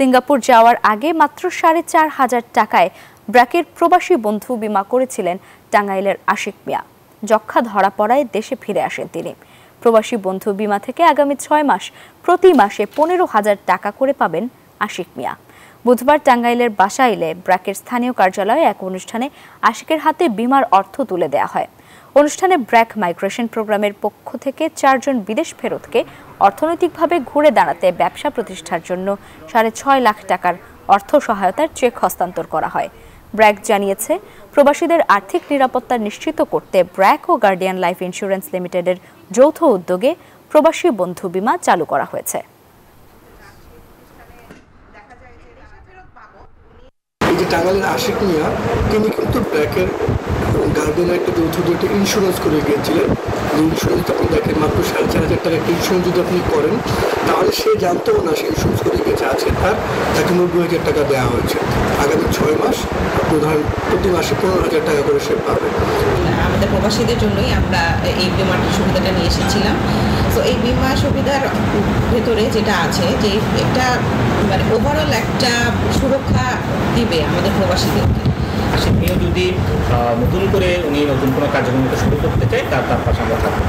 Singapore যাওয়ার আগে মাত্র ৪,৫০০ টাকায় ব্র্যাকের প্রবাসী বন্ধু বীমা করেছিলেন টাঙ্গাইলের আশিক মিয়া। যক্ষ্মা ধরা পড়ায় দেশে ফিরে আসেন তিনি। প্রবাসী বন্ধু বীমা থেকে আগামী ৬ মাস প্রতি মাসে ১৫,০০০ টাকা করে পাবেন আশিক মিয়া। বুধবার টাঙ্গাইলের বাসায় এলে ব্র্যাকের স্থানীয় কার্যালয়ে এক অনুষ্ঠানে আশিকের হাতে বীমার অর্থ তুলে দেওয়া হয়। অনুষ্ঠানে ব্র্যাক মাইগ্রেশন প্রোগ্রামের পক্ষ থেকে ৪ জন বিদেশ ফেরতকে অর্থনৈতিকভাবে ঘুরে দাঁড়াতে ব্যবসা প্রতিষ্ঠার জন্য ৬.৫ লাখ টাকার অর্থ সহায়তার চেক হস্তান্তর করা হয়। ব্র্যাক জানিয়েছে, প্রবাসীদের আর্থিক নিরাপত্তা নিশ্চিত করতে ব্র্যাক ও গার্ডিয়ান লাইফ ইন্স্যুরেন্স লিমিটেডের যৌথ উদ্যোগে প্রবাসী বন্ধু বীমা চালু করা হয়েছে। টাঙ্গাইলের আশিক মিয়া তিনি কিন্তু ব্র্যাকের গার্ডিয়ানের একটা যৌথ একটা ইন্স্যুরেন্স করে গিয়েছিলেন। ইন্স্যুরেন্স আপনি দেখেন মাত্র ৪,৫০০ টাকা একটা ইন্স্যুরেন্স যদি আপনি করেন তাহলে সে জানতেও না সে ইন্স্যুরেন্স করে গেছে। আজকে তাকে ৯০,০০০ টাকা দেওয়া হয়েছে। আগামী ৬ মাস ধরেন প্রতি মাসে ১৫,০০০ টাকা করে সে পাবে। আমাদের প্রবাসীদের জন্যই আমরা এই বিমার সুবিধাটা নিয়ে এসেছিলাম। তো এই বিমা সুবিধার ভেতরে যেটা আছে যে একটা মানে ওভারঅল একটা সুরক্ষা দিবে আমাদের প্রবাসীদেরকে। আশিক মিয়া যদি নতুন করে উনি নতুন কোনো কার্যক্রম শুরু করতে চায় তার পাশে আমরা থাকবো।